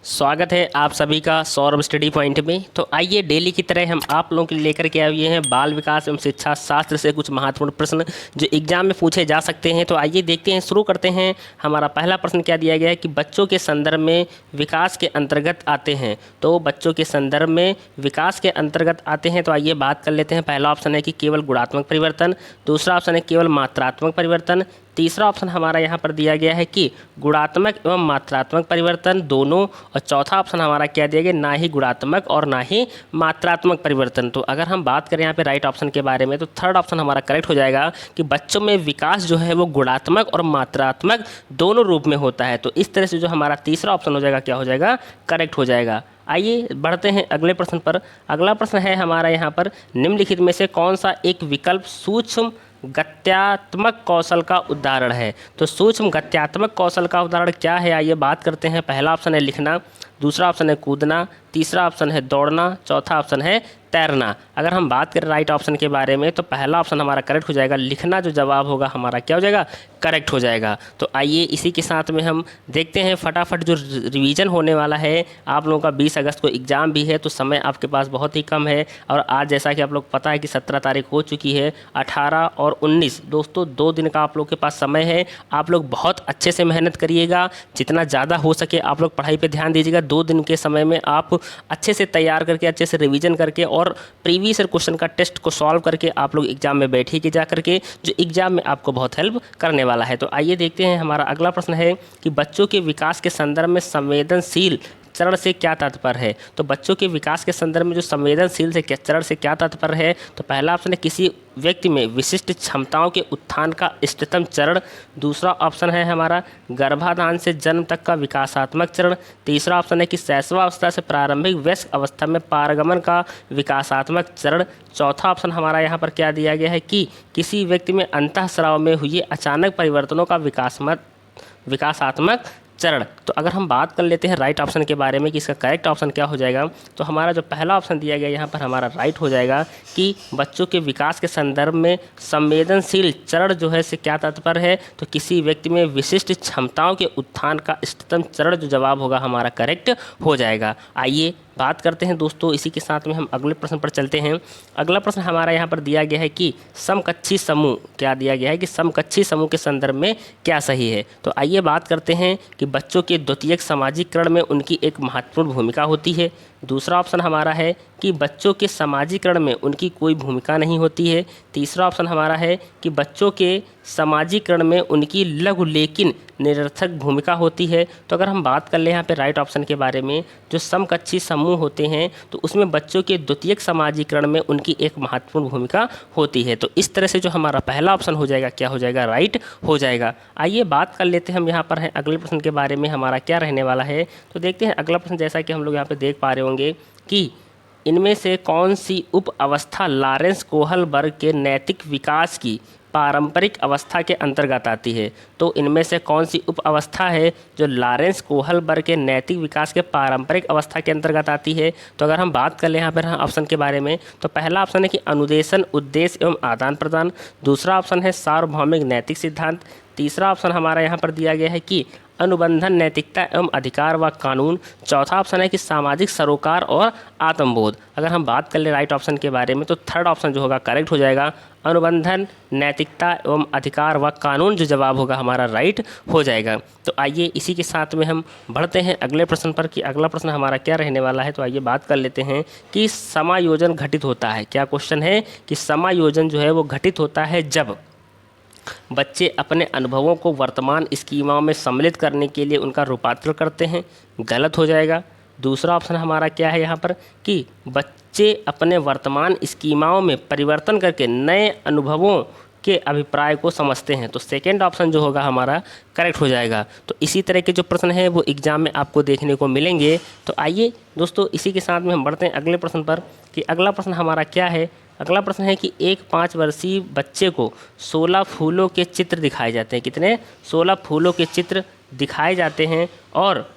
स्वागत है आप सभी का सौरभ स्टडी पॉइंट में। तो आइए डेली की तरह हम आप लोगों के लिए लेकर के आए हुए हैं बाल विकास एवं शिक्षा शास्त्र से कुछ महत्वपूर्ण प्रश्न जो एग्जाम में पूछे जा सकते हैं। तो आइए देखते हैं, शुरू करते हैं। हमारा पहला प्रश्न क्या दिया गया है कि बच्चों के संदर्भ में विकास के अंतर्गत आते हैं। तो बच्चों के संदर्भ में विकास के अंतर्गत आते हैं। तो आइए बात कर लेते हैं। पहला ऑप्शन है कि केवल गुणात्मक परिवर्तन, दूसरा ऑप्शन है केवल मात्रात्मक परिवर्तन, तीसरा ऑप्शन हमारा यहाँ पर दिया गया है कि गुणात्मक एवं मात्रात्मक परिवर्तन दोनों, और चौथा ऑप्शन हमारा क्या दिया गया, ना ही गुणात्मक और ना ही मात्रात्मक परिवर्तन। तो अगर हम बात करें यहाँ पे राइट ऑप्शन के बारे में, तो थर्ड ऑप्शन हमारा करेक्ट हो जाएगा कि बच्चों में विकास जो है वो गुणात्मक और मात्रात्मक दोनों रूप में होता है। तो इस तरह से जो हमारा तीसरा ऑप्शन हो जाएगा क्या हो जाएगा, करेक्ट हो जाएगा। आइए बढ़ते हैं अगले प्रश्न पर। अगला प्रश्न है हमारा यहाँ पर, निम्नलिखित में से कौन सा एक विकल्प सूक्ष्म गत्यात्मक कौशल का उदाहरण है। तो सूक्ष्म गत्यात्मक कौशल का उदाहरण क्या है, आइए बात करते हैं। पहला ऑप्शन है लिखना, दूसरा ऑप्शन है कूदना, तीसरा ऑप्शन है दौड़ना, चौथा ऑप्शन है तैरना। अगर हम बात करें राइट ऑप्शन के बारे में, तो पहला ऑप्शन हमारा करेक्ट हो जाएगा। लिखना जो जवाब होगा हमारा क्या हो जाएगा, करेक्ट हो जाएगा। तो आइए इसी के साथ में हम देखते हैं फटाफट जो रिवीजन होने वाला है। आप लोगों का 20 अगस्त को एग्ज़ाम भी है, तो समय आपके पास बहुत ही कम है। और आज जैसा कि आप लोग पता है कि 17 तारीख हो चुकी है, 18 और 19 दोस्तों 2 दिन का आप लोग के पास समय है। आप लोग बहुत अच्छे से मेहनत करिएगा, जितना ज़्यादा हो सके आप लोग पढ़ाई पर ध्यान दीजिएगा। 2 दिन के समय में आप अच्छे से तैयार करके, अच्छे से रिवीजन करके और प्रीवियस क्वेश्चन का टेस्ट को सॉल्व करके आप लोग एग्जाम में बैठिए जा करके, जो एग्जाम में आपको बहुत हेल्प करने वाला है। तो आइए देखते हैं। हमारा अगला प्रश्न है कि बच्चों के विकास के संदर्भ में संवेदनशील चरण से क्या तात्पर्य है। तो बच्चों के विकास के संदर्भ में जो संवेदनशील से चरण से क्या तात्पर्य है, तो पहला ऑप्शन है किसी व्यक्ति में विशिष्ट क्षमताओं के उत्थान का इष्टतम चरण, दूसरा ऑप्शन है हमारा गर्भाधान से जन्म तक का विकासात्मक चरण, तीसरा ऑप्शन है कि शैशवावस्था से प्रारंभिक वयस्क अवस्था में पारगमन का विकासात्मक चरण, चौथा ऑप्शन हमारा यहाँ पर क्या दिया गया है कि किसी व्यक्ति में अंतःस्राव में हुए अचानक परिवर्तनों का विकासात्मक चरण। तो अगर हम बात कर लेते हैं राइट ऑप्शन के बारे में कि इसका करेक्ट ऑप्शन क्या हो जाएगा, तो हमारा जो पहला ऑप्शन दिया गया यहाँ पर हमारा राइट हो जाएगा कि बच्चों के विकास के संदर्भ में संवेदनशील चरण जो है से क्या तात्पर्य है, तो किसी व्यक्ति में विशिष्ट क्षमताओं के उत्थान का इष्टतम चरण जो जवाब होगा हमारा करेक्ट हो जाएगा। आइए बात करते हैं दोस्तों, इसी के साथ में हम अगले प्रश्न पर चलते हैं। अगला प्रश्न हमारा यहाँ पर दिया गया है कि समकक्षी समूह, क्या दिया गया है कि समकक्षी समूह के संदर्भ में क्या सही है। तो आइए बात करते हैं कि बच्चों के द्वितीयक सामाजिकरण में उनकी एक महत्वपूर्ण भूमिका होती है। दूसरा ऑप्शन हमारा है कि बच्चों के सामाजिकरण में उनकी कोई भूमिका नहीं होती है। तीसरा ऑप्शन हमारा है कि बच्चों के सामाजिकरण में उनकी लघु लेकिन निरर्थक भूमिका होती है। तो अगर हम बात कर ले यहाँ पे राइट ऑप्शन के बारे में, जो समकक्षी समूह होते हैं तो उसमें बच्चों के द्वितीयक सामाजिकरण में उनकी एक महत्वपूर्ण भूमिका होती है। तो इस तरह से जो हमारा पहला ऑप्शन हो जाएगा क्या हो जाएगा, राइट हो जाएगा। आइए बात कर लेते हैं हम यहाँ पर हैं अगले प्रश्न के बारे में हमारा क्या रहने वाला है। तो देखते हैं अगला प्रश्न, जैसा कि हम लोग यहाँ पे देख पा रहे होंगे कि इनमें से कौन सी उप अवस्था लॉरेंस कोहलबर्ग के नैतिक विकास की पारंपरिक अवस्था के अंतर्गत आती है। तो इनमें से कौन सी उप अवस्था है जो लॉरेंस कोहलबर्ग के नैतिक विकास के पारंपरिक अवस्था के अंतर्गत आती है। तो अगर हम बात कर लें यहाँ पर ऑप्शन के बारे में, तो पहला ऑप्शन है कि अनुदेशन, उद्देश्य एवं आदान प्रदान, दूसरा ऑप्शन है सार्वभौमिक नैतिक सिद्धांत, तीसरा ऑप्शन हमारा यहाँ पर दिया गया है कि अनुबंधन, नैतिकता एवं अधिकार व कानून, चौथा ऑप्शन है कि सामाजिक सरोकार और आत्मबोध। अगर हम बात कर ले राइट ऑप्शन के बारे में, तो थर्ड ऑप्शन जो होगा करेक्ट हो जाएगा। अनुबंधन, नैतिकता एवं अधिकार व कानून जो जवाब होगा हमारा राइट हो जाएगा। तो आइए इसी के साथ में हम बढ़ते हैं अगले प्रश्न पर कि अगला प्रश्न हमारा क्या रहने वाला है। तो आइए बात कर लेते हैं कि समायोजन घटित होता है। क्या क्वेश्चन है कि समायोजन जो है वो घटित होता है जब बच्चे अपने अनुभवों को वर्तमान स्कीमाओं में सम्मिलित करने के लिए उनका रूपांतरण करते हैं, गलत हो जाएगा। दूसरा ऑप्शन हमारा क्या है यहाँ पर कि बच्चे अपने वर्तमान स्कीमाओं में परिवर्तन करके नए अनुभवों के अभिप्राय को समझते हैं। तो सेकेंड ऑप्शन जो होगा हमारा करेक्ट हो जाएगा। तो इसी तरह के जो प्रश्न हैं वो एग्जाम में आपको देखने को मिलेंगे। तो आइए दोस्तों इसी के साथ में हम बढ़ते हैं अगले प्रश्न पर कि अगला प्रश्न हमारा क्या है। अगला प्रश्न है कि एक 5 वर्षीय बच्चे को 16 फूलों के चित्र दिखाए जाते हैं। कितने? 16 फूलों के चित्र दिखाए जाते हैं, और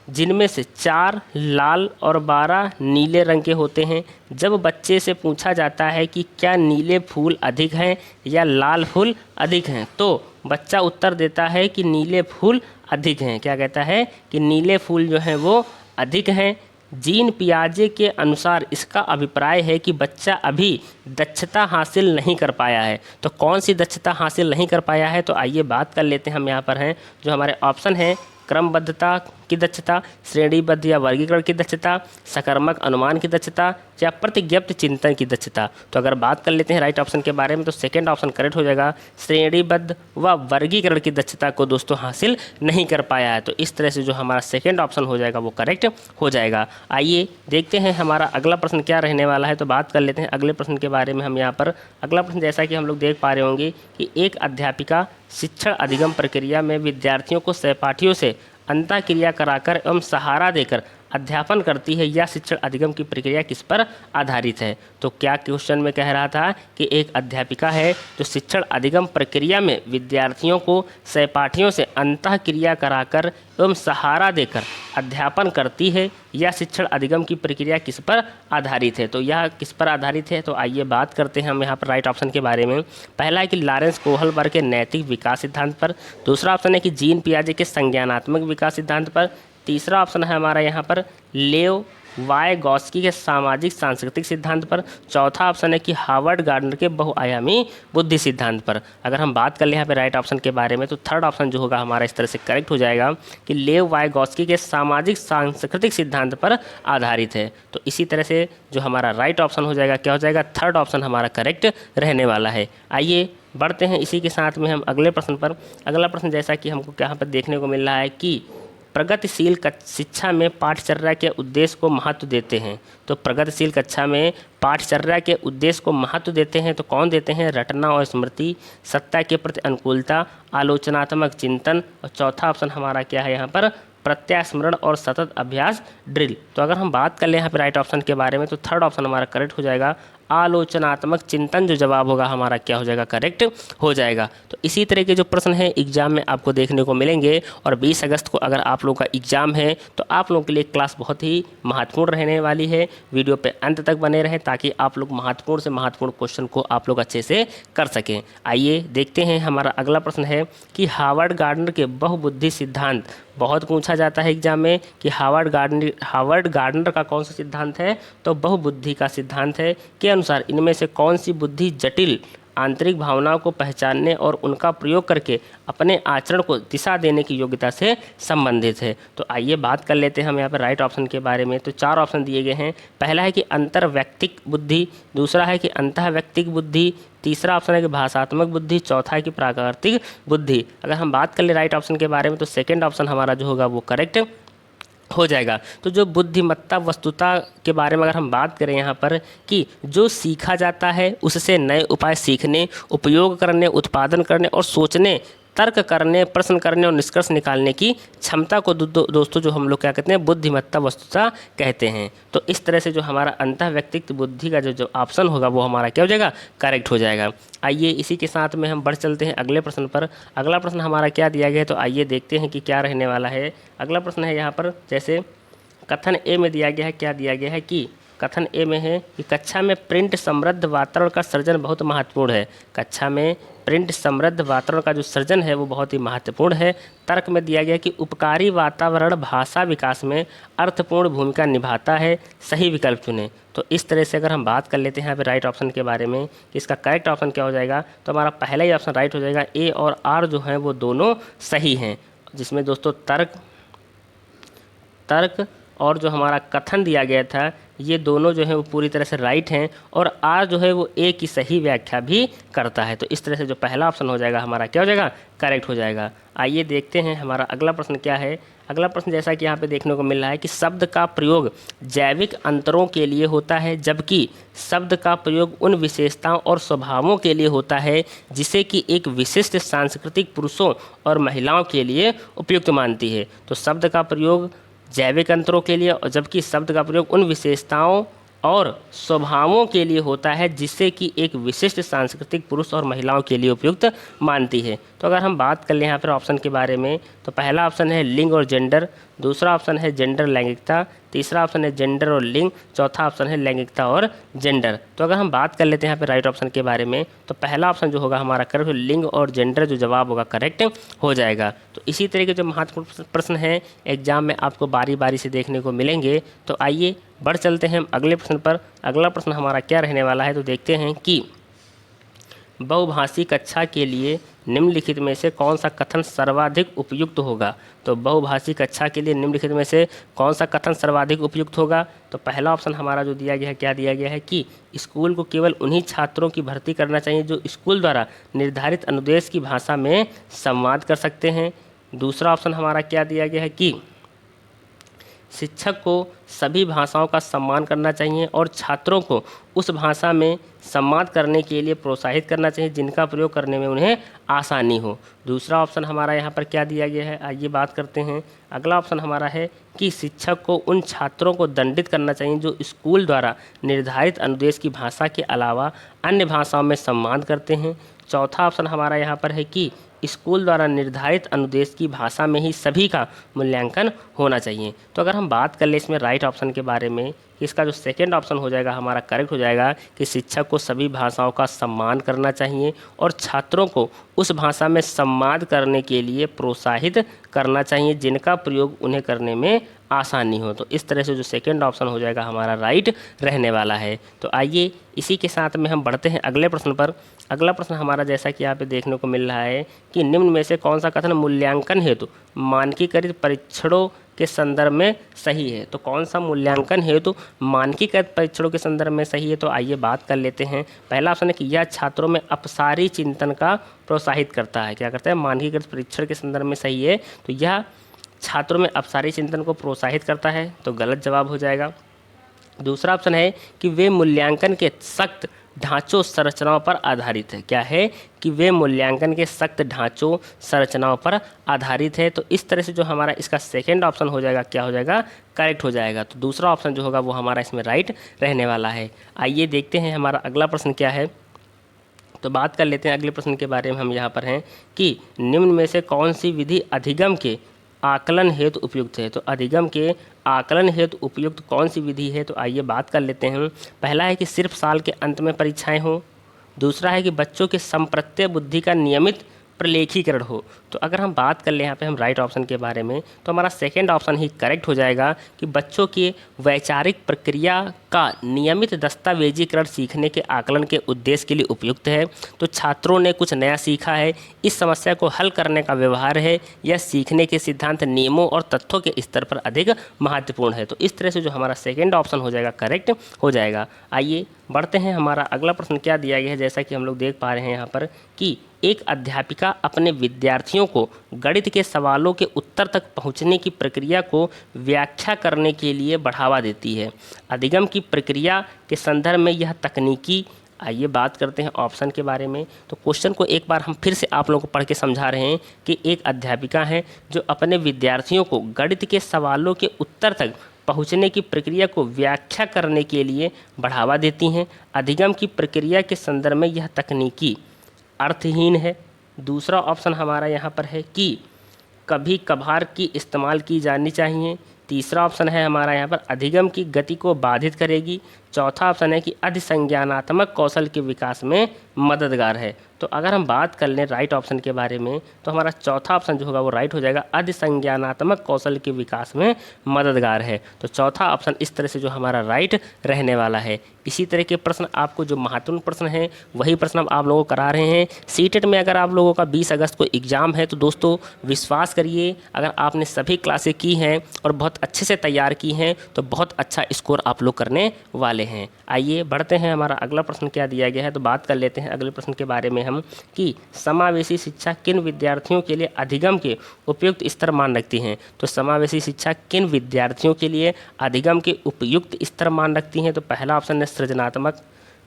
जिनमें से 4 लाल और 12 नीले रंग के होते हैं। जब बच्चे से पूछा जाता है कि क्या नीले फूल अधिक हैं या लाल फूल अधिक हैं, तो बच्चा उत्तर देता है कि नीले फूल अधिक हैं। क्या कहता है कि नीले फूल जो हैं वो अधिक हैं। जीन पियाजे के अनुसार इसका अभिप्राय है कि बच्चा अभी दक्षता हासिल नहीं कर पाया है। तो कौन सी दक्षता हासिल नहीं कर पाया है? तो आइए बात कर लेते हैं हम यहाँ पर हैं जो हमारे ऑप्शन हैं, क्रमबद्धता की दक्षता, श्रेणीबद्ध या वर्गीकरण की दक्षता, सकर्मक अनुमान की दक्षता या प्रतिज्ञप्त चिंतन की दक्षता। तो अगर बात कर लेते हैं राइट ऑप्शन के बारे में तो सेकंड ऑप्शन करेक्ट हो जाएगा, श्रेणीबद्ध व वर्गीकरण की दक्षता को दोस्तों हासिल नहीं कर पाया है। तो इस तरह से जो हमारा सेकंड ऑप्शन हो जाएगा वो करेक्ट हो जाएगा। आइए देखते हैं हमारा अगला प्रश्न क्या रहने वाला है। तो बात कर लेते हैं अगले प्रश्न के बारे में हम यहाँ पर। अगला प्रश्न जैसा कि हम लोग देख पा रहे होंगे कि एक अध्यापिका शिक्षण अधिगम प्रक्रिया में विद्यार्थियों को सहपाठियों से अंतःक्रिया कराकर एवं सहारा देकर अध्यापन करती है। यह शिक्षण अधिगम की प्रक्रिया किस पर आधारित है? तो क्या क्वेश्चन में कह रहा था कि एक अध्यापिका है जो शिक्षण अधिगम प्रक्रिया में विद्यार्थियों को सहपाठियों से अंतःक्रिया कराकर एवं सहारा देकर अध्यापन करती है। यह शिक्षण अधिगम की प्रक्रिया किस पर आधारित है? तो यह किस पर आधारित है? तो आइए बात करते हैं हम यहाँ पर राइट ऑप्शन के बारे में। पहला है कि लॉरेंस कोहलबर्ग के नैतिक विकास सिद्धांत पर, दूसरा ऑप्शन है कि जीन पियाजे के संज्ञानात्मक विकास सिद्धांत पर, तीसरा ऑप्शन है हमारा यहाँ पर लेव वायगॉस्की के सामाजिक सांस्कृतिक सिद्धांत पर, चौथा ऑप्शन है कि हार्वर्ड गार्डनर के बहुआयामी बुद्धि सिद्धांत पर। अगर हम बात कर ले यहाँ पे राइट ऑप्शन के बारे में तो थर्ड ऑप्शन जो होगा हमारा इस तरह से करेक्ट हो जाएगा कि लेव वायगॉस्की के सामाजिक सांस्कृतिक सिद्धांत पर आधारित है। तो इसी तरह से जो हमारा राइट ऑप्शन हो जाएगा क्या हो जाएगा? थर्ड ऑप्शन हमारा करेक्ट रहने वाला है। आइए बढ़ते हैं इसी के साथ में हम अगले प्रश्न पर। अगला प्रश्न जैसा कि हमको यहाँ पर देखने को मिल रहा है कि प्रगतिशील शिक्षा में पाठचर्या के उद्देश्य को महत्व देते हैं। तो प्रगतिशील कक्षा में पाठचर्या के उद्देश्य को महत्व देते हैं तो कौन देते हैं? रटना और स्मृति, सत्ता के प्रति अनुकूलता, आलोचनात्मक चिंतन, और चौथा ऑप्शन हमारा क्या है यहाँ पर? प्रत्यास्मरण और सतत अभ्यास ड्रिल। तो अगर हम बात कर लें यहाँ पे राइट ऑप्शन के बारे में तो थर्ड ऑप्शन हमारा करेक्ट हो जाएगा, आलोचनात्मक चिंतन जो जवाब होगा हमारा क्या हो जाएगा? करेक्ट हो जाएगा। तो इसी तरह के जो प्रश्न हैं एग्जाम में आपको देखने को मिलेंगे और 20 अगस्त को अगर आप लोगों का एग्जाम है तो आप लोगों के लिए क्लास बहुत ही महत्वपूर्ण रहने वाली है। वीडियो पे अंत तक बने रहें ताकि आप लोग महत्वपूर्ण से महत्वपूर्ण क्वेश्चन को आप लोग अच्छे से कर सकें। आइए देखते हैं हमारा अगला प्रश्न है कि हार्वर्ड गार्डनर के बहुबुद्धि सिद्धांत बहुत पूछा जाता है एग्जाम में कि हार्वर्ड गार्डनर का कौन सा सिद्धांत है? तो बहुबुद्धि का सिद्धांत है। के अनुसार इनमें से कौन सी बुद्धि जटिल आंतरिक भावनाओं को पहचानने और उनका प्रयोग करके अपने आचरण को दिशा देने की योग्यता से संबंधित है? तो आइए बात कर लेते हैं हम यहाँ पर राइट ऑप्शन के बारे में। तो चार ऑप्शन दिए गए हैं। पहला है कि अंतर्वैयक्तिक बुद्धि, दूसरा है कि अंतःवैयक्तिक बुद्धि, तीसरा ऑप्शन है कि भाषात्मक बुद्धि, चौथा है कि प्राकृतिक बुद्धि। अगर हम बात कर ले राइट ऑप्शन के बारे में तो सेकंड ऑप्शन हमारा जो होगा वो करेक्ट हो जाएगा। तो जो बुद्धिमत्ता वस्तुता के बारे में अगर हम बात करें यहाँ पर कि जो सीखा जाता है उससे नए उपाय सीखने, उपयोग करने, उत्पादन करने और सोचने, तर्क करने, प्रश्न करने और निष्कर्ष निकालने की क्षमता को दोस्तों जो हम लोग क्या कहते हैं? बुद्धिमत्ता वस्तुता कहते हैं। तो इस तरह से जो हमारा अंतःव्यक्तित्व बुद्धि का जो ऑप्शन होगा वो हमारा क्या हो जाएगा? करेक्ट हो जाएगा। आइए इसी के साथ में हम बढ़ चलते हैं अगले प्रश्न पर। अगला प्रश्न हमारा क्या दिया गया है तो आइए देखते हैं कि क्या रहने वाला है। अगला प्रश्न है यहाँ पर जैसे कथन ए में दिया गया है, क्या दिया गया है कि कथन ए में है कि कक्षा में प्रिंट समृद्ध वातावरण का सृजन बहुत महत्वपूर्ण है। कक्षा में प्रिंट समृद्ध वातावरण का जो सृजन है वो बहुत ही महत्वपूर्ण है। तर्क में दिया गया कि उपकारी वातावरण भाषा विकास में अर्थपूर्ण भूमिका निभाता है। सही विकल्प चुनें। तो इस तरह से अगर हम बात कर लेते हैं यहाँ पे राइट ऑप्शन के बारे में कि इसका करेक्ट ऑप्शन क्या हो जाएगा तो हमारा पहला ही ऑप्शन राइट हो जाएगा। ए और आर जो हैं वो दोनों सही हैं, जिसमें दोस्तों तर्क और जो हमारा कथन दिया गया था ये दोनों जो है वो पूरी तरह से राइट हैं और आर जो है वो ए की सही व्याख्या भी करता है। तो इस तरह से जो पहला ऑप्शन हो जाएगा हमारा क्या हो जाएगा? करेक्ट हो जाएगा। आइए देखते हैं हमारा अगला प्रश्न क्या है। अगला प्रश्न जैसा कि यहाँ पे देखने को मिल रहा है कि शब्द का प्रयोग जैविक अंतरों के लिए होता है जबकि शब्द का प्रयोग उन विशेषताओं और स्वभावों के लिए होता है जिसे कि एक विशिष्ट सांस्कृतिक पुरुषों और महिलाओं के लिए उपयुक्त मानती है। तो शब्द का प्रयोग जैविक अंतरों के लिए और जबकि शब्द का प्रयोग उन विशेषताओं और स्वभावों के लिए होता है जिससे कि एक विशिष्ट सांस्कृतिक पुरुष और महिलाओं के लिए उपयुक्त मानती है। तो तो अगर हम बात कर लें यहाँ पर ऑप्शन के बारे में, तो पहला ऑप्शन है लिंग और जेंडर, दूसरा ऑप्शन है जेंडर लैंगिकता, तीसरा ऑप्शन है जेंडर और लिंग, चौथा ऑप्शन है लैंगिकता और जेंडर। तो अगर हम बात कर लेते हैं यहाँ पे राइट ऑप्शन के बारे में, तो पहला ऑप्शन जो होगा हमारा करेक्ट, लिंग और जेंडर जो जवाब होगा करेक्ट हो जाएगा। तो इसी तरह के जो महत्वपूर्ण प्रश्न हैं एग्जाम में आपको बारी बारी से देखने को मिलेंगे। तो आइए बढ़ चलते हैं हम अगले प्रश्न पर। अगला प्रश्न हमारा क्या रहने वाला है, तो देखते हैं कि बहुभाषी कक्षा के लिए निम्नलिखित में से कौन सा कथन सर्वाधिक उपयुक्त होगा। तो बहुभाषी कक्षा के लिए निम्नलिखित में से कौन सा कथन सर्वाधिक उपयुक्त होगा। तो पहला ऑप्शन हमारा जो दिया गया है, क्या दिया गया है कि स्कूल को केवल उन्हीं छात्रों की भर्ती करना चाहिए जो स्कूल द्वारा निर्धारित अनुदेश की भाषा में संवाद कर सकते हैं। दूसरा ऑप्शन हमारा क्या दिया गया है कि शिक्षक को सभी भाषाओं का सम्मान करना चाहिए और छात्रों को उस भाषा में संवाद करने के लिए प्रोत्साहित करना चाहिए जिनका प्रयोग करने में उन्हें आसानी हो। दूसरा ऑप्शन हमारा यहाँ पर क्या दिया गया है, आइए बात करते हैं। अगला ऑप्शन हमारा है कि शिक्षक को उन छात्रों को दंडित करना चाहिए जो स्कूल द्वारा निर्धारित अनुदेश की भाषा के अलावा अन्य भाषाओं में संवाद करते हैं। चौथा ऑप्शन हमारा यहाँ पर है कि स्कूल द्वारा निर्धारित अनुदेश की भाषा में ही सभी का मूल्यांकन होना चाहिए। तो अगर हम बात कर ले इसमें राइट ऑप्शन के बारे में, इसका जो सेकंड ऑप्शन हो जाएगा हमारा करेक्ट हो जाएगा कि शिक्षक को सभी भाषाओं का सम्मान करना चाहिए और छात्रों को उस भाषा में संवाद करने के लिए प्रोत्साहित करना चाहिए जिनका प्रयोग उन्हें करने में आसानी हो। तो इस तरह से जो सेकंड ऑप्शन हो जाएगा हमारा राइट रहने वाला है। तो आइए इसी के साथ में हम बढ़ते हैं अगले प्रश्न पर। अगला प्रश्न हमारा जैसा कि यहाँ पे देखने को मिल रहा है कि निम्न में से कौन सा कथन मूल्यांकन हेतु मानकीकृत परीक्षणों के संदर्भ में सही है। तो कौन सा मूल्यांकन हेतु मानकीकृत परीक्षणों के संदर्भ में सही है, तो आइए बात कर लेते हैं। पहला ऑप्शन है कि यह छात्रों में अपसारी चिंतन का प्रोत्साहित करता है। क्या करता है, मानकीकृत परीक्षण के संदर्भ में सही है, तो यह छात्रों में अपसारी चिंतन को प्रोत्साहित करता है, तो गलत जवाब हो जाएगा। दूसरा ऑप्शन है कि वे मूल्यांकन के सख्त ढांचों संरचनाओं पर आधारित है। क्या है कि वे मूल्यांकन के सख्त ढांचों संरचनाओं पर आधारित है। तो इस तरह से जो हमारा इसका सेकंड ऑप्शन हो जाएगा क्या हो जाएगा, करेक्ट हो जाएगा। तो दूसरा ऑप्शन जो होगा वो हमारा इसमें राइट रहने वाला है। आइए देखते हैं हमारा अगला प्रश्न क्या है। तो बात कर लेते हैं अगले प्रश्न के बारे में। हम यहाँ पर हैं कि निम्न में से कौन सी विधि अधिगम के आकलन हेतु उपयुक्त है। तो अधिगम के आकलन हेतु उपयुक्त कौन सी विधि है, तो आइए बात कर लेते हैं। पहला है कि सिर्फ साल के अंत में परीक्षाएं हो। दूसरा है कि बच्चों के संप्रत्यय बुद्धि का नियमित प्रलेखीकरण हो। तो अगर हम बात कर ले यहाँ पे हम राइट ऑप्शन के बारे में, तो हमारा सेकंड ऑप्शन ही करेक्ट हो जाएगा कि बच्चों की वैचारिक प्रक्रिया का नियमित दस्तावेजीकरण सीखने के आकलन के उद्देश्य के लिए उपयुक्त है। तो छात्रों ने कुछ नया सीखा है, इस समस्या को हल करने का व्यवहार है, यह सीखने के सिद्धांत नियमों और तथ्यों के स्तर पर अधिक महत्वपूर्ण है। तो इस तरह से जो हमारा सेकेंड ऑप्शन हो जाएगा करेक्ट हो जाएगा। आइए बढ़ते हैं। हमारा अगला प्रश्न क्या दिया गया है, जैसा कि हम लोग देख पा रहे हैं यहाँ पर कि एक अध्यापिका अपने विद्यार्थियों को गणित के सवालों के उत्तर तक पहुंचने की प्रक्रिया को व्याख्या करने के लिए बढ़ावा देती है। अधिगम की प्रक्रिया के संदर्भ में यह तकनीकी, आइए बात करते हैं ऑप्शन के बारे में। तो क्वेश्चन को एक बार हम फिर से आप लोगों को पढ़ के समझा रहे हैं कि एक अध्यापिका है जो अपने विद्यार्थियों को गणित के सवालों के उत्तर तक पहुंचने की प्रक्रिया को व्याख्या करने के लिए बढ़ावा देती हैं। अधिगम की प्रक्रिया के संदर्भ में यह तकनीकी अर्थहीन है। दूसरा ऑप्शन हमारा यहाँ पर है कि कभी कभार की इस्तेमाल की जानी चाहिए। तीसरा ऑप्शन है हमारा यहाँ पर अधिगम की गति को बाधित करेगी। चौथा ऑप्शन है कि अधिसंज्ञानात्मक कौशल के विकास में मददगार है। तो अगर हम बात कर लें राइट ऑप्शन के बारे में, तो हमारा चौथा ऑप्शन जो होगा वो राइट हो जाएगा, अधिसंज्ञानात्मक कौशल के विकास में मददगार है। तो चौथा ऑप्शन इस तरह से जो हमारा राइट रहने वाला है। इसी तरह के प्रश्न आपको जो महत्वपूर्ण प्रश्न हैं वही प्रश्न हम आप लोगों को करा रहे हैं। सीटेट में अगर आप लोगों का 20 अगस्त को एग्ज़ाम है तो दोस्तों विश्वास करिए, अगर आपने सभी क्लासें की हैं और बहुत अच्छे से तैयार की हैं तो बहुत अच्छा स्कोर आप लोग करने वाले हैं। आइए बढ़ते हैं। हमारा अगला प्रश्न क्या दिया गया है, तो बात कर लेते हैं अगले प्रश्न के बारे में हम कि समावेशी शिक्षा किन विद्यार्थियों के लिए अधिगम के उपयुक्त स्तर मान रखती हैं। तो समावेशी शिक्षा किन विद्यार्थियों के लिए अधिगम के उपयुक्त स्तर मान रखती हैं। तो पहला ऑप्शन है सृजनात्मक,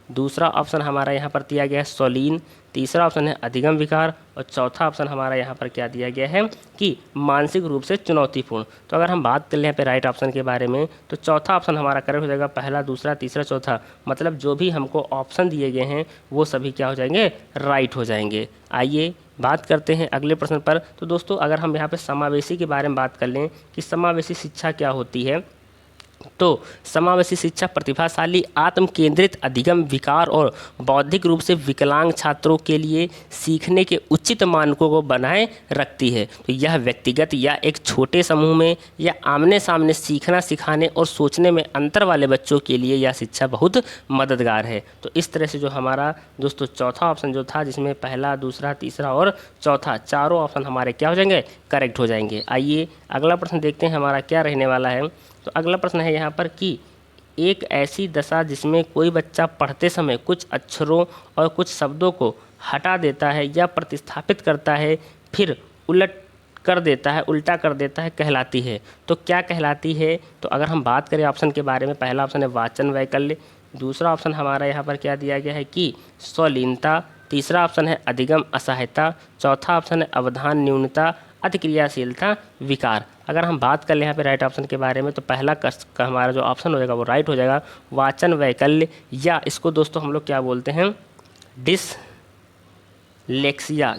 दूसरा ऑप्शन हमारा यहाँ पर दिया गया है सौलीन, तीसरा ऑप्शन है अधिगम विकार और चौथा ऑप्शन हमारा यहाँ पर क्या दिया गया है कि मानसिक रूप से चुनौतीपूर्ण। तो अगर हम बात कर लें यहाँ पे राइट ऑप्शन के बारे में, तो चौथा ऑप्शन हमारा करेक्ट हो जाएगा। पहला, दूसरा, तीसरा, चौथा, मतलब जो भी हमको ऑप्शन दिए गए हैं वो सभी क्या हो जाएंगे, राइट हो जाएंगे। आइए बात करते हैं अगले प्रश्न पर। तो दोस्तों अगर हम यहाँ पे समावेशी के बारे में बात कर लें कि समावेशी शिक्षा क्या होती है, तो समावेशी शिक्षा प्रतिभाशाली, आत्म केंद्रित, अधिगम, विकार और बौद्धिक रूप से विकलांग छात्रों के लिए सीखने के उचित मानकों को बनाए रखती है। तो यह व्यक्तिगत या एक छोटे समूह में या आमने सामने सीखना, सिखाने और सोचने में अंतर वाले बच्चों के लिए यह शिक्षा बहुत मददगार है। तो इस तरह से जो हमारा दोस्तों चौथा ऑप्शन जो था, जिसमें पहला, दूसरा, तीसरा और चौथा चारों ऑप्शन हमारे क्या हो जाएंगे, करेक्ट हो जाएंगे। आइए अगला प्रश्न देखते हैं हमारा क्या रहने वाला है। तो अगला प्रश्न है यहाँ पर कि एक ऐसी दशा जिसमें कोई बच्चा पढ़ते समय कुछ अक्षरों और कुछ शब्दों को हटा देता है या प्रतिस्थापित करता है, फिर उल्टा कर देता है, कहलाती है। तो क्या कहलाती है? तो अगर हम बात करें ऑप्शन के बारे में, पहला ऑप्शन है वाचन वैकल्य, दूसरा ऑप्शन हमारा यहाँ पर क्या दिया गया है कि स्वलीनता, तीसरा ऑप्शन है अधिगम असहायता, चौथा ऑप्शन है अवधान न्यूनता, अतिक्रियाशीलता, विकार। अगर हम बात कर लें यहाँ पे राइट ऑप्शन के बारे में, तो पहला का हमारा जो ऑप्शन हो जाएगा वो राइट हो जाएगा, वाचन वैकल्य, या इसको दोस्तों हम लोग क्या बोलते हैं, डिसलेक्सिया,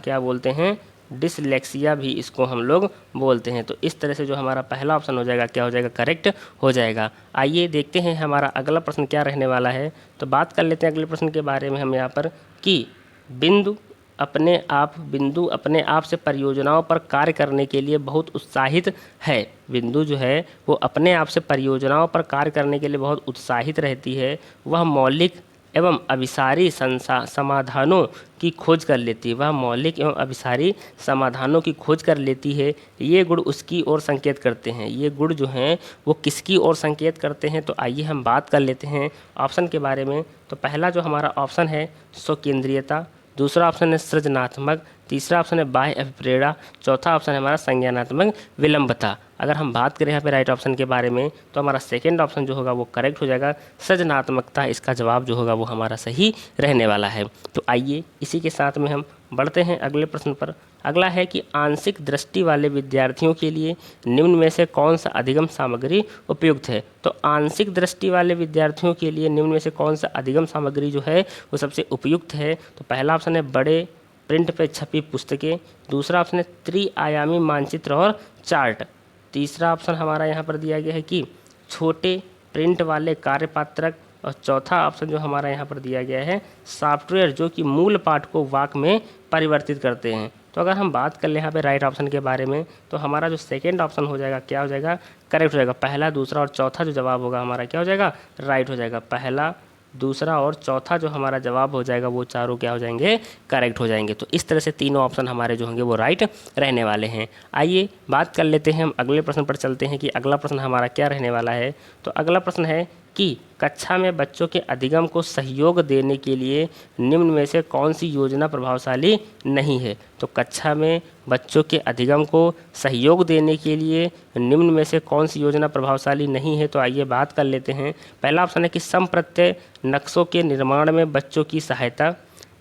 क्या बोलते हैं, डिसलेक्सिया भी इसको हम लोग बोलते हैं। तो इस तरह से जो हमारा पहला ऑप्शन हो जाएगा क्या हो जाएगा, करेक्ट हो जाएगा। आइए देखते हैं हमारा अगला प्रश्न क्या रहने वाला है। तो बात कर लेते हैं अगले प्रश्न के बारे में हम यहाँ पर कि बिंदु अपने आप से परियोजनाओं पर कार्य करने के लिए बहुत उत्साहित है। बिंदु जो है वो अपने आप से परियोजनाओं पर कार्य करने के लिए बहुत उत्साहित रहती है। वह मौलिक एवं अभिसारी समाधानों की खोज कर लेती है। वह मौलिक एवं अभिसारी समाधानों की खोज कर लेती है। ये गुण उसकी ओर संकेत करते हैं। ये गुण जो हैं वो किसकी ओर संकेत करते हैं? तो आइए हम बात कर लेते हैं ऑप्शन के बारे में। तो पहला जो हमारा ऑप्शन है स्वकेंद्रीयता, दूसरा ऑप्शन है सृजनात्मक, तीसरा ऑप्शन है बाह्य अभिप्रेरणा, चौथा ऑप्शन है हमारा संज्ञानात्मक विलंबता। अगर हम बात करें यहाँ पे राइट ऑप्शन के बारे में, तो हमारा सेकंड ऑप्शन जो होगा वो करेक्ट हो जाएगा, सृजनात्मकता इसका जवाब जो होगा वो हमारा सही रहने वाला है। तो आइए इसी के साथ में हम बढ़ते हैं अगले प्रश्न पर। अगला है कि आंशिक दृष्टि वाले विद्यार्थियों के लिए निम्न में से कौन सा अधिगम सामग्री उपयुक्त है? तो आंशिक दृष्टि वाले विद्यार्थियों के लिए निम्न में से कौन सा अधिगम सामग्री जो है वो सबसे उपयुक्त है? तो पहला ऑप्शन है बड़े प्रिंट पे छपी पुस्तकें, दूसरा ऑप्शन है त्रिआयामी मानचित्र और चार्ट, तीसरा ऑप्शन हमारा यहाँ पर दिया गया है कि छोटे प्रिंट वाले कार्यपात्रक, और चौथा ऑप्शन जो हमारा यहाँ पर दिया गया है सॉफ्टवेयर जो कि मूल पाठ को वाक्य में परिवर्तित करते हैं। तो अगर हम बात कर लें यहाँ पे राइट ऑप्शन के बारे में, तो हमारा जो सेकंड ऑप्शन हो जाएगा क्या हो जाएगा, करेक्ट हो जाएगा। पहला, दूसरा और चौथा जो जवाब होगा हमारा क्या हो जाएगा, राइट हो जाएगा। पहला, दूसरा और चौथा जो हमारा जवाब हो जाएगा वो चारों क्या हो जाएंगे, करेक्ट हो जाएंगे। तो इस तरह से तीनों ऑप्शन हमारे जो होंगे वो राइट रहने वाले हैं। आइए बात कर लेते हैं हम अगले प्रश्न पर चलते हैं कि अगला प्रश्न हमारा क्या रहने वाला है। तो अगला प्रश्न है कि कक्षा में बच्चों के अधिगम को सहयोग देने के लिए निम्न में से कौन सी योजना प्रभावशाली नहीं है? तो कक्षा में बच्चों के अधिगम को सहयोग देने के लिए निम्न में से कौन सी योजना प्रभावशाली नहीं है? तो आइए बात कर लेते हैं। पहला ऑप्शन है कि समप्रत्यय नक्शों के निर्माण में बच्चों की सहायता,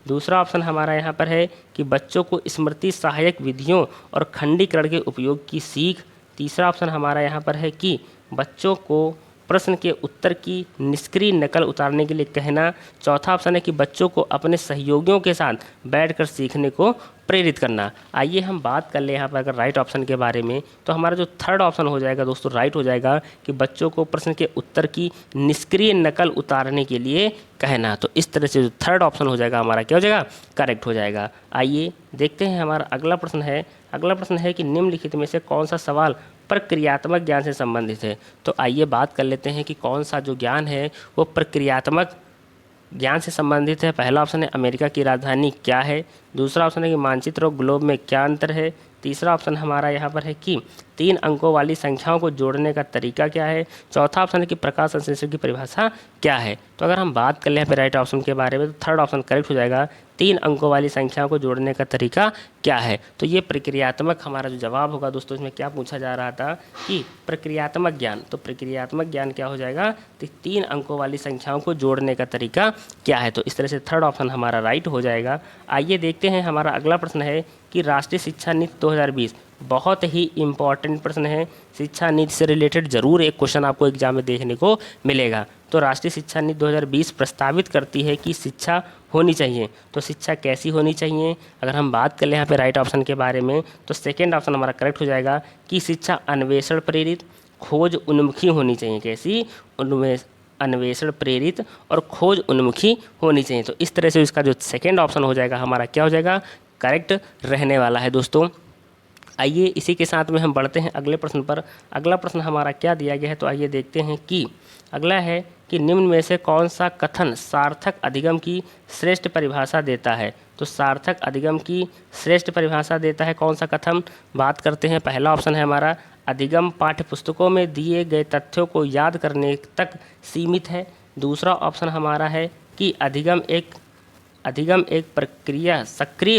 दूसरा ऑप्शन हमारा यहाँ पर है कि बच्चों को स्मृति सहायक विधियों और खंडीकरण के उपयोग की सीख, तीसरा ऑप्शन हमारा यहाँ पर है कि बच्चों को प्रश्न के उत्तर की निष्क्रिय नकल उतारने के लिए कहना, चौथा ऑप्शन है कि बच्चों को अपने सहयोगियों के साथ बैठकर सीखने को प्रेरित करना। आइए हम बात कर ले यहाँ पर अगर राइट ऑप्शन के बारे में, तो हमारा जो थर्ड ऑप्शन हो जाएगा दोस्तों राइट हो जाएगा कि बच्चों को प्रश्न के उत्तर की निष्क्रिय नकल उतारने के लिए कहना। तो इस तरह से जो थर्ड ऑप्शन हो जाएगा हमारा क्या हो जाएगा, करेक्ट हो जाएगा। आइए देखते हैं हमारा अगला प्रश्न है। अगला प्रश्न है कि निम्नलिखित में से कौन सा सवाल प्रक्रियात्मक ज्ञान से संबंधित है? तो आइए बात कर लेते हैं कि कौन सा जो ज्ञान है वो प्रक्रियात्मक ज्ञान से संबंधित है। पहला ऑप्शन है अमेरिका की राजधानी क्या है, दूसरा ऑप्शन है कि मानचित्र और ग्लोब में क्या अंतर है, तीसरा ऑप्शन हमारा यहाँ पर है कि 3 अंकों वाली संख्याओं को जोड़ने का तरीका क्या है, चौथा ऑप्शन है कि प्रकाश संश्लेषण की परिभाषा क्या है। तो अगर हम बात कर ले यहाँ पे राइट ऑप्शन के बारे में, तो थर्ड ऑप्शन करेक्ट हो जाएगा, 3 अंकों वाली संख्याओं को जोड़ने का तरीका क्या है। तो ये प्रक्रियात्मक हमारा जो जवाब होगा दोस्तों, इसमें क्या पूछा जा रहा था कि प्रक्रियात्मक ज्ञान, तो प्रक्रियात्मक ज्ञान क्या हो जाएगा, तो 3 अंकों वाली संख्याओं को जोड़ने का तरीका क्या है। तो इस तरह से थर्ड ऑप्शन हमारा राइट हो जाएगा। आइए देखते हैं हमारा अगला प्रश्न है कि राष्ट्रीय शिक्षा नीति 2020 बहुत ही इम्पॉर्टेंट प्रश्न है, शिक्षा नीति से रिलेटेड ज़रूर एक क्वेश्चन आपको एग्जाम में देखने को मिलेगा। तो राष्ट्रीय शिक्षा नीति 2020 प्रस्तावित करती है कि शिक्षा होनी चाहिए। तो शिक्षा कैसी होनी चाहिए, अगर हम बात कर लें यहाँ पे राइट ऑप्शन के बारे में, तो सेकेंड ऑप्शन हमारा करेक्ट हो जाएगा कि शिक्षा अन्वेषण प्रेरित, खोज उन्मुखी होनी चाहिए। कैसी? अन्वेषण प्रेरित और खोज उन्मुखी होनी चाहिए। तो इस तरह से इसका जो सेकेंड ऑप्शन हो जाएगा हमारा क्या हो जाएगा, करेक्ट रहने वाला है दोस्तों। आइए इसी के साथ में हम बढ़ते हैं अगले प्रश्न पर। अगला प्रश्न हमारा क्या दिया गया है, तो आइए देखते हैं कि अगला है कि निम्न में से कौन सा कथन सार्थक अधिगम की श्रेष्ठ परिभाषा देता है। तो सार्थक अधिगम की श्रेष्ठ परिभाषा देता है कौन सा कथन, बात करते हैं। पहला ऑप्शन है हमारा अधिगम पाठ्य पुस्तकों में दिए गए तथ्यों को याद करने तक सीमित है। दूसरा ऑप्शन हमारा है कि अधिगम एक प्रक्रिया, सक्रिय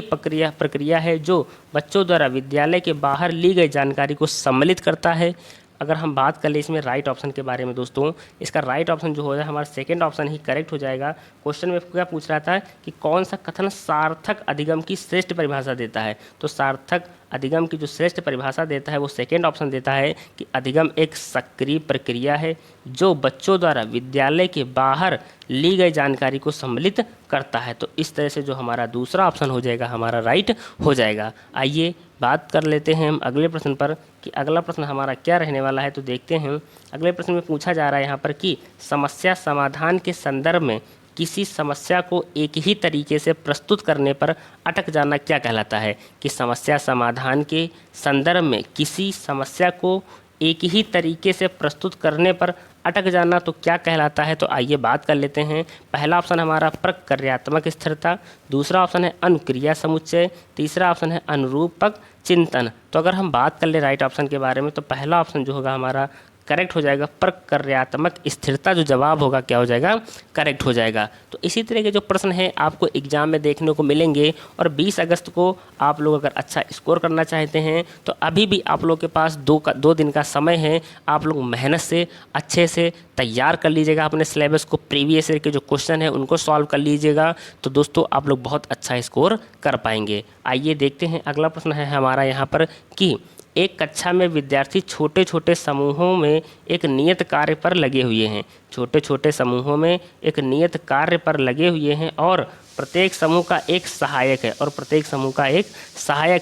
प्रक्रिया है जो बच्चों द्वारा विद्यालय के बाहर ली गई जानकारी को सम्मिलित करता है। अगर हम बात कर ले इसमें राइट ऑप्शन के बारे में दोस्तों, इसका राइट ऑप्शन जो हो जाए हमारा सेकंड ऑप्शन ही करेक्ट हो जाएगा। क्वेश्चन में क्या पूछ रहा था कि कौन सा कथन सार्थक अधिगम की श्रेष्ठ परिभाषा देता है। तो सार्थक अधिगम की जो श्रेष्ठ परिभाषा देता है वो सेकंड ऑप्शन देता है कि अधिगम एक सक्रिय प्रक्रिया है जो बच्चों द्वारा विद्यालय के बाहर ली गई जानकारी को सम्मिलित करता है। तो इस तरह से जो हमारा दूसरा ऑप्शन हो जाएगा हमारा राइट हो जाएगा। आइए बात कर लेते हैं हम अगले प्रश्न पर कि अगला प्रश्न हमारा क्या रहने वाला है। तो देखते हैं अगले प्रश्न में पूछा जा रहा है यहाँ पर कि समस्या समाधान के संदर्भ में किसी समस्या को एक ही तरीके से प्रस्तुत करने पर अटक जाना क्या कहलाता है। कि समस्या समाधान के संदर्भ में किसी समस्या को एक ही तरीके से प्रस्तुत करने पर अटक जाना तो क्या कहलाता है। तो आइए बात कर लेते हैं। पहला ऑप्शन हमारा प्रक्रियात्मक स्थिरता, दूसरा ऑप्शन है अनुक्रिया समुच्चय, तीसरा ऑप्शन है अनुरूपक चिंतन। तो अगर हम बात कर ले राइट ऑप्शन के बारे में, तो पहला ऑप्शन जो होगा हमारा करेक्ट हो जाएगा, प्रक्रियात्मक स्थिरता जो जवाब होगा क्या हो जाएगा, करेक्ट हो जाएगा। तो इसी तरह के जो प्रश्न हैं आपको एग्जाम में देखने को मिलेंगे। और 20 अगस्त को आप लोग अगर अच्छा स्कोर करना चाहते हैं तो अभी भी आप लोग के पास दो दिन का समय है। आप लोग मेहनत से अच्छे से तैयार कर लीजिएगा अपने सिलेबस को, प्रीवियस ईयर के जो क्वेश्चन है उनको सॉल्व कर लीजिएगा। तो दोस्तों आप लोग बहुत अच्छा स्कोर कर पाएंगे। आइए देखते हैं अगला प्रश्न है हमारा यहाँ पर कि एक कक्षा में विद्यार्थी छोटे छोटे समूहों में एक नियत कार्य पर लगे हुए हैं। छोटे छोटे समूहों में एक नियत कार्य पर लगे हुए हैं और प्रत्येक समूह का एक सहायक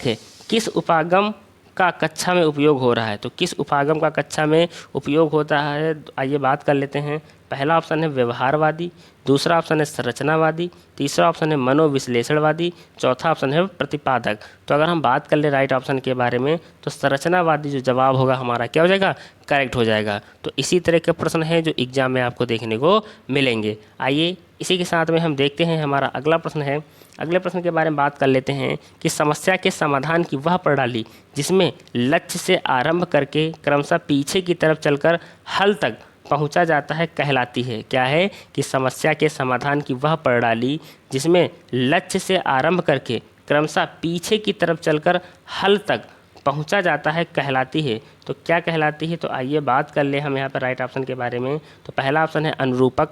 है। किस उपागम का कक्षा में उपयोग हो रहा है। तो किस उपागम का कक्षा में उपयोग होता है, आइए बात कर लेते हैं। पहला ऑप्शन है व्यवहारवादी, दूसरा ऑप्शन है संरचनावादी, तीसरा ऑप्शन है मनोविश्लेषणवादी, चौथा ऑप्शन है प्रतिपादक। तो अगर हम बात कर ले राइट ऑप्शन के बारे में, तो संरचनावादी जो जवाब होगा हमारा क्या हो जाएगा, करेक्ट हो जाएगा। तो इसी तरह के प्रश्न हैं जो एग्जाम में आपको देखने को मिलेंगे। आइए इसी के साथ में हम देखते हैं हमारा अगला प्रश्न है। अगले प्रश्न के बारे में बात कर लेते हैं कि समस्या के समाधान की वह प्रणाली जिसमें लक्ष्य से आरंभ करके क्रमशः पीछे की तरफ चलकर हल तक पहुंचा जाता है कहलाती है। क्या है कि समस्या के समाधान की वह प्रणाली जिसमें लक्ष्य से आरंभ करके क्रमशः पीछे की तरफ चलकर हल तक पहुंचा जाता है कहलाती है। तो क्या कहलाती है। तो आइए बात कर ले हम यहाँ पर राइट ऑप्शन के बारे में। तो पहला ऑप्शन है अनुरूपक,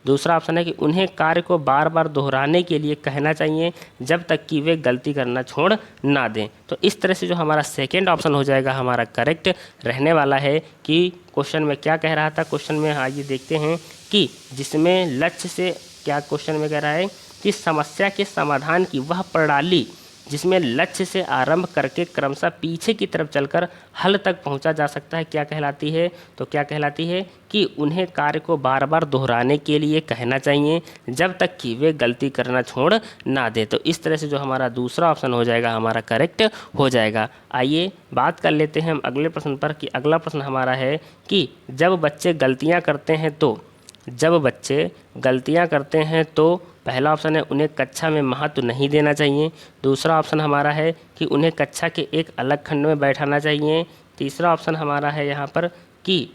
दूसरा ऑप्शन है कि उन्हें कार्य को बार बार दोहराने के लिए कहना चाहिए जब तक कि वे गलती करना छोड़ ना दें। तो इस तरह से जो हमारा सेकंड ऑप्शन हो जाएगा हमारा करेक्ट रहने वाला है कि क्वेश्चन में क्या कह रहा था। क्वेश्चन में आइए देखते हैं कि जिसमें लक्ष्य से, क्या क्वेश्चन में कह रहा है कि समस्या के समाधान की वह प्रणाली जिसमें लक्ष्य से आरंभ करके क्रमशः पीछे की तरफ चलकर हल तक पहुंचा जा सकता है, क्या कहलाती है। तो क्या कहलाती है कि उन्हें कार्य को बार बार दोहराने के लिए कहना चाहिए जब तक कि वे गलती करना छोड़ ना दे। तो इस तरह से जो हमारा दूसरा ऑप्शन हो जाएगा हमारा करेक्ट हो जाएगा। आइए बात कर लेते हैं हम अगले प्रश्न पर कि अगला प्रश्न हमारा है कि जब बच्चे गलतियाँ करते हैं तो पहला ऑप्शन है उन्हें कक्षा में महत्व नहीं देना चाहिए, दूसरा ऑप्शन हमारा है कि उन्हें कक्षा के एक अलग खंड में बैठाना चाहिए, तीसरा ऑप्शन हमारा है यहाँ पर कि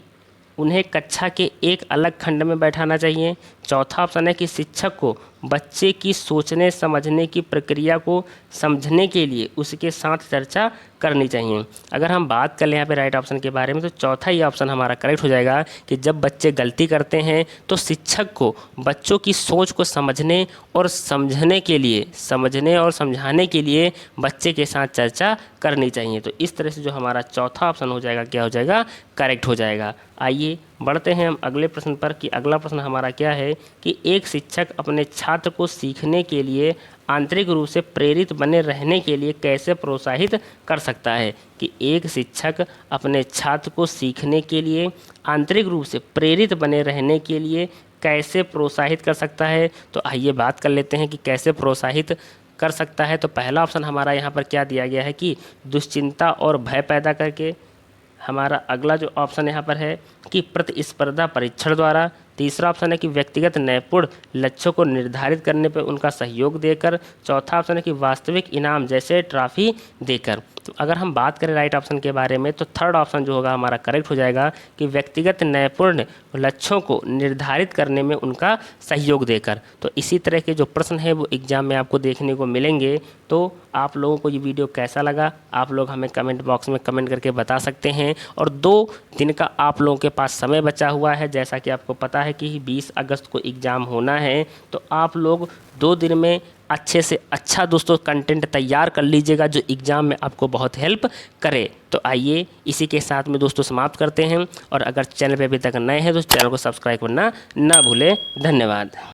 उन्हें कक्षा के एक अलग खंड में बैठाना चाहिए, चौथा ऑप्शन है कि शिक्षक को बच्चे की सोचने समझने की प्रक्रिया को समझने के लिए उसके साथ चर्चा करनी चाहिए। अगर हम बात कर लें यहाँ पे राइट ऑप्शन के बारे में, तो चौथा ही ऑप्शन हमारा करेक्ट हो जाएगा कि जब बच्चे गलती करते हैं तो शिक्षक को बच्चों की सोच को समझने और समझने के लिए, समझने और समझाने के लिए बच्चे के साथ चर्चा करनी चाहिए। तो इस तरह से जो हमारा चौथा ऑप्शन हो जाएगा, क्या हो जाएगा, करेक्ट हो जाएगा। आइए बढ़ते हैं हम अगले प्रश्न पर कि अगला प्रश्न हमारा क्या है कि एक शिक्षक अपने छात्र को सीखने के लिए आंतरिक रूप से प्रेरित बने रहने के लिए कैसे प्रोत्साहित कर सकता है। कि एक शिक्षक अपने छात्र को सीखने के लिए आंतरिक रूप से प्रेरित बने रहने के लिए कैसे प्रोत्साहित कर सकता है। तो आइए बात कर लेते हैं कि कैसे प्रोत्साहित कर सकता है। तो पहला ऑप्शन हमारा यहाँ पर क्या दिया गया है कि दुश्चिंता और भय पैदा करके। हमारा अगला जो ऑप्शन यहाँ पर है कि प्रतिस्पर्धा परीक्षण द्वारा। तीसरा ऑप्शन है कि व्यक्तिगत नैपुण लक्ष्यों को निर्धारित करने पर उनका सहयोग देकर। चौथा ऑप्शन है कि वास्तविक इनाम जैसे ट्रॉफी देकर। तो अगर हम बात करें राइट ऑप्शन के बारे में, तो थर्ड ऑप्शन जो होगा हमारा करेक्ट हो जाएगा कि व्यक्तिगत नैपुण लक्ष्यों को निर्धारित करने में उनका सहयोग देकर। तो इसी तरह के जो प्रश्न है वो एग्जाम में आपको देखने को मिलेंगे। तो आप लोगों को ये वीडियो कैसा लगा, आप लोग हमें कमेंट बॉक्स में कमेंट करके बता सकते हैं। और 2 दिन का आप लोगों के पास समय बचा हुआ है। जैसा कि आपको पता है कि 20 अगस्त को एग्ज़ाम होना है, तो आप लोग 2 दिन में अच्छे से अच्छा दोस्तों कंटेंट तैयार कर लीजिएगा जो एग्ज़ाम में आपको बहुत हेल्प करे। तो आइए इसी के साथ में दोस्तों समाप्त करते हैं। और अगर चैनल पे अभी तक नए हैं तो चैनल को सब्सक्राइब करना ना भूलें। धन्यवाद।